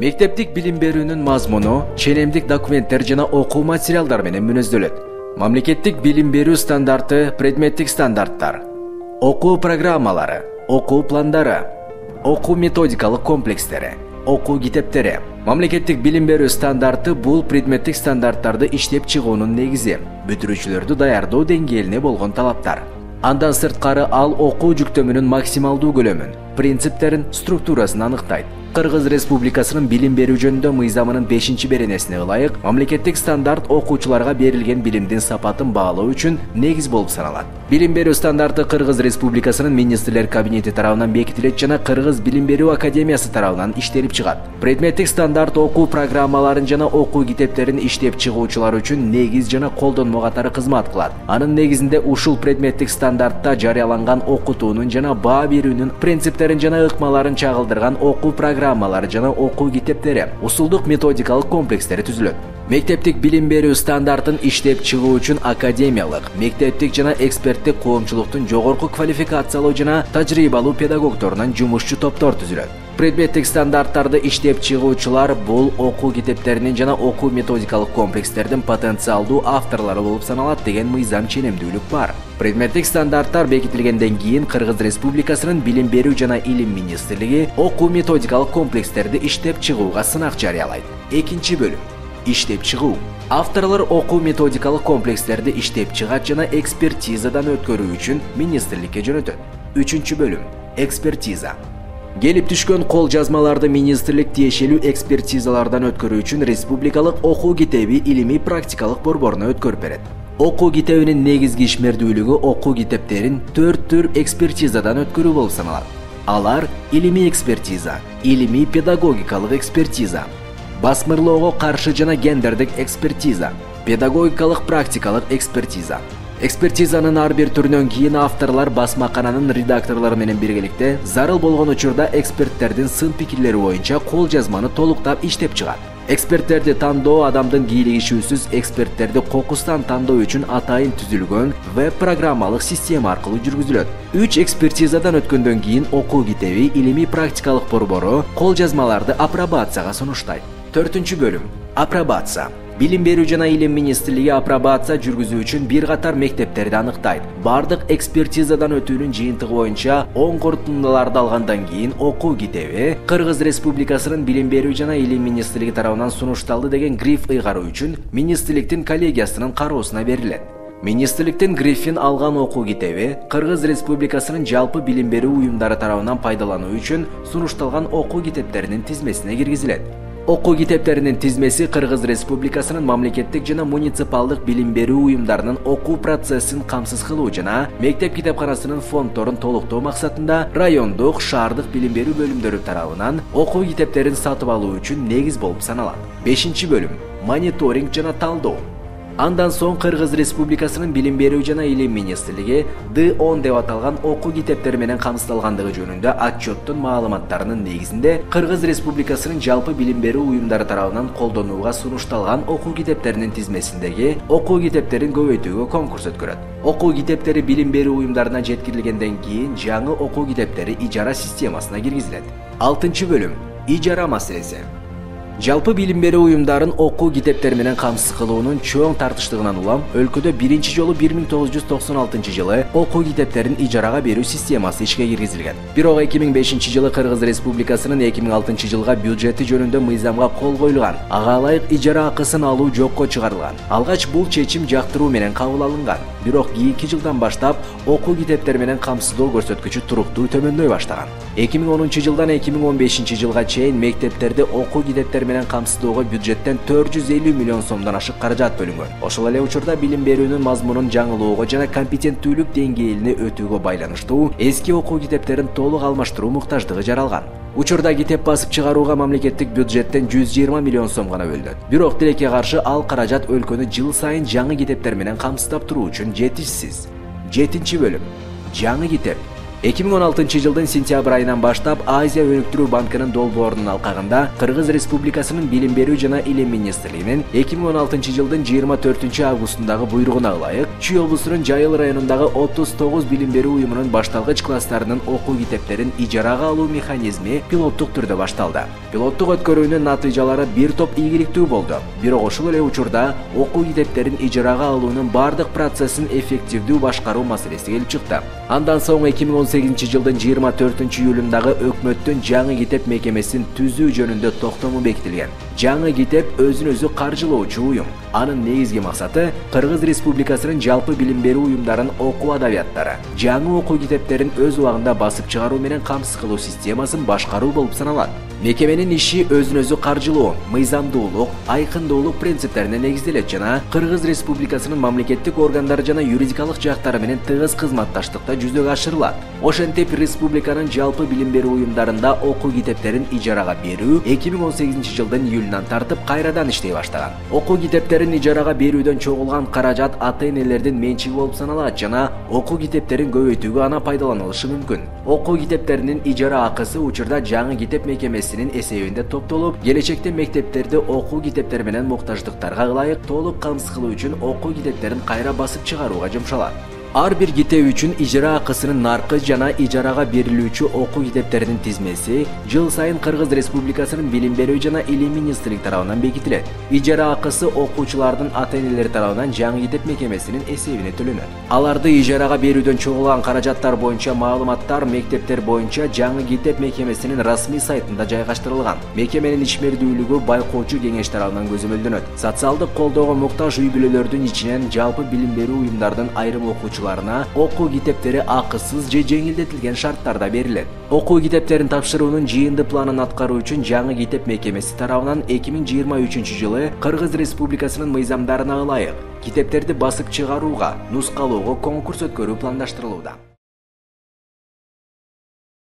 Мектептик билим берүүнүн мазмуну ченемдик документтер жана окуу материалдар менен мүнөздөлөт. Мамлекеттик билим берүү стандарты, предметтик стандарттар, окуу программалары, окуу пландары, окуу методикалык комплекстери, окуу китептери. Мамлекеттик билим берүү стандарты бул предметтик стандарттарды иштеп чыгуунун негизи, бүтүрүүчүлөрдү даярдоо деңгээлине болгон талаптар. Андан сырткары ал окуу жүктөмүнүн максималдуу көлөмүн, принциптерин, структурасын аныктайт. Кыргыз Республикасынын билим берүү жөнүндө мыйзамынын 5-беренесине ылайык мамлекеттик стандарт окуучуларга берилген билимдин сапатын баалоо үчүн негиз болуп саналат. Билим берүү стандарты Кыргыз Республикасынын министрлер кабинети тарабынан бекитилет жана Кыргыз билим берүү академиясы тарабынан иштелип чыгат. Предметтик стандарт окуу программаларын жана окуу китептерин иштеп чыгуучулар үчүн негиз жана колдонмо катары кызмат кылат. Анын негизинде ушул предметтик стандартта жарыяланган окутуунун жана баа берүүнүн принциптерин жана ыкмаларын чагылдырган окуу программалары жана окуу китептери, усулдук методикалык комплекстери түзүлөт. Мектептик билим берүү стандартын иштеп чыгуу үчүн академиялык, мектептик жана эксперттик коомчулуктун жогорку квалификациялуу жана тажрыйбалуу педагогторунан жумушчу топтор түзүлөт. Предметтик стандарттарды иштеп чыгуучулар бул окуу китептеринин жана окуу методикалык комплекстердин потенциалдуу авторлору болуп саналат деген мыйзам ченемдүүлүк бар. Предметтик стандарттар бекитилгенден кийин Кыргыз Республикасынын билим берүү жана илим министрлиги окуу методикалык комплекстерди иштеп чыгууга сынак жарыялайт. Экинчи бөлүм. Иштеп чыгуу. Авторлор окуу методикалык комплекстерди иштеп чыгат жана экспертизадан өткөрүү үчүн министрликке жөнөтөт. Үчүнчү бөлүм. Экспертиза. Келип түшкөн кол жазмаларды министрлик тиешелүү экспертизалардан өткөрүү үчүн республикалык окуу китеби илимий практикалык борборуна өткөрүп берет. Окуу китебинин негизги ишмердүүлүгү окуу китептерин 4 түр экспертизадан өткөрүү болуп саналат. Алар илимий экспертиза, илимий педагогикалык экспертиза, басмырлоого каршы жана гендердик экспертиза, педагогикалык практикалык экспертиза. Экспертизанын ар бир түрүнөн кийин авторлор басмакананын редакторлору менен биргеликте зарыл болгон учурда эксперттердин сын пикирлери боюнча кол жазманы толуктап иштеп чыгат. Эксперттерди тандоо адамдын кийлигишүүсүз эксперттерди кокустан тандоо үчүн атайын түзүлгөн веб-программалык система аркылуу жүргүзүлөт. 3 экспертизадан өткөндөн кийин окуу китеби илимий практикалык борбору кол жазмаларды апробацияга сунуштайт. 4-чү бөлүм. Апробация. Билим берүү жана илим министрлиги апробация жүргүзүү үчүн бир катар мектептерди аныктайт. Бардык экспертизадан өтүүнүн жыйынтыгы боюнча оң корутундаларды алгандан кийин окуу китеби Кыргыз Республикасынын билим берүү жана илим министрлиги тарабынан сунушталды деген гриф ыйгаруу үчүн министрликтин коллегиясынын кароосуна берилет. Министрликтин грифин алган окуу китеби Кыргыз Республикасынын жалпы билим берүү уюмдары тарабынан пайдалануу үчүн сунушталган окуу китептеринин тизмесине киргизилет. Окуу китептеринин тизмеси Кыргыз Республикасынын мамлекеттик жана муниципалдык билим берүү уюмдарынын окуу процессин камсыз кылуу жана мектеп китепканасынын фонддорун толуктоо максатында райондук, шаардык билим берүү бөлүмдөрү тарабынан окуу китептерин сатып алуу үчүн негиз болуп саналат. 5-чи бөлүм. Мониторинг жана талдоо. Андан соң Кыргыз Республикасынын билим берүү жана илим министрлиги D10 деп аталган окуу китептер менен камсыздалгандыгы жөнүндө отчеттун маалыматтарынын негизинде Кыргыз Республикасынын жалпы билим берүү уюмдары тарабынан колдонууга сунушталган окуу китептеринин тизмесиндеги окуу китептерин көбөйтүүгө конкурс өткөрөт. Окуу китептери билим берүү уюмдарына жеткирилгенден кийин жаңы окуу китептери ижара системасына киргизилет. 6-чы бөлүм. Ижара маселеси. Жалпы билим берүү уюмдарын окуу китептери менен камсыз кылуунун чоң тартыштыгынан улам өлкөдө биринчи жолу 1996-жылы окуу китептерин ижарага берүү системасы ишке киргизилген. Бирок 2005-жылы Кыргыз Республикасынын 2006-жылга бюджети жөнүндө мыйзамга кол коюлган. Ага ылайык ижара акысын алуу жокко чыгарылган. Алгач бул чечим жактыруу менен кабыл алынган. Бирок кийинки жылдан баштап окуу китептери менен камсыздоо көрсөткүчү туруктуу төмөндөй баштаган. 2010-жылдан 2015-жылга чейин мектептерде окуу китептери менен камсыздоого бюджеттен 450 миллион сомдон ашык каражат бөлүнгөн. Ошол эле учурда билим берүүнүн мазмунун жаңылоого жана компетенттүүлүк деңгээлине өтүүгө байланыштуу эски окуу китептерин толук алмаштыруу муктаждыгы жаралган. Учурда китеп басып чыгарууга мамлекеттик бюджеттен 120 миллион сом гана бөлүнөт. Бирок тилекке каршы ал каражат өлкөнү жыл сайын жаңы китептер менен камсыздап туруу үчүн жетишсиз. 7-чи бөлүм. Жаңы китеп. 2016 жылдын сентябрь айынан баштап Азия өнүктүрүү банкынын долбоорунун алкагында Кыргыз Республикасынын Билим берүү жана Илим министрлигинин 2016 жылдын 24 августундагы буйругуна ылайык Чүй облусунун Жайыл районундагы 39 билим берүү уюмунун башталгыч класстарынын окуу китептерин ижарага алуу механизми пилоттук түрдө башталды. Пилоттук өткөрүүнүн натыйжалары бир топ ийгиликтүү болду. Бирок ошол эле учурда окуу китептерин ижарага алуунун бардык процессин эффективдүү башкаруу маселеси келип чыкты. Андан соң 2018 жылдын 24 июлундагы өкмөттүн жаңы китеп мекемесин түзүү жөнүндө токтому бекитилген. Жаңы китеп өзүн өзү каржылоочу уюм. Анын негизги максаты Кыргыз Республикасынын жалпы билим берүү уюмдарын окуу адабияттары, жаңы окуу китептерин өз убагында басып чыгаруу менен камсыз кылуу системасын башкаруу болуп саналат. Мекеменин иши өзүн өзү каржылоо, мыйзамдуулук, айкындуулук принциптерине негизделет жана Кыргыз Республикасынын мамлекеттик органдары жана юридикалык жактары менен тыгыз кызматташтыкта жүзөгө ашырылат. Ошентип республиканын жалпы билим берүү уюмдарында окуу китептерин ижарага берүү 2018 жылдын июлунан тартып кайрадан иштей баштаган. Окуу китептерин ижарага берүүдөн чогулган каражат ата-энелердин менчиги болуп саналат жана окуу китептерин көбөйтүүгө ана пайдаланылышы мүмкүн. Окуу китептеринин ижара акысы учурда жаңы китеп мекемесинин эсебинде топтолуп, келечекте мектептерди окуу китептер менен муктаждыктарга ылайык толук камсыз кылуу үчүн окуу китептерин кайра басып чыгарууга жумшалат. Ар бир китеп үчүн ижара акысынын наркы жана ижарага берилүүчү окуу китептеринин тизмеси жыл сайын Кыргыз Республикасынын Билим берүү жана Илим министрлиги тарабынан бекитилет. Ижара акысы окуучулардын ата-энелери тарабынан жаңы китеп мекемесинин эсебине төлөнөт. Аларды ижарага берүүдөн чогулган каражаттар боюнча маалыматтар мектептер боюнча жаңы китеп мекемесинин расмий сайтында жайгаштырылган. Мекеменин ишмердүүлүгү байкоочу кеңеш тарабынан көзөмөлдөнөт. Социалдык колдоого муктаж үй бүлөлөрдүн ичинен жалпы билим берүү уюмдардын айрым окуучуларына окуу китептери акысыз же жеңилдетилген шарттарда берилет. Окуу китептерин тапшыруунун жыйынды планын аткаруу үчүн жаңы китеп мекемеси тарабынан 2023 жылы Кыргыз Республикасынын мыйзамдарына ылайык китептерди басып чыгарууга, нускалоого конкурс өткөрүү пландаштырылууда.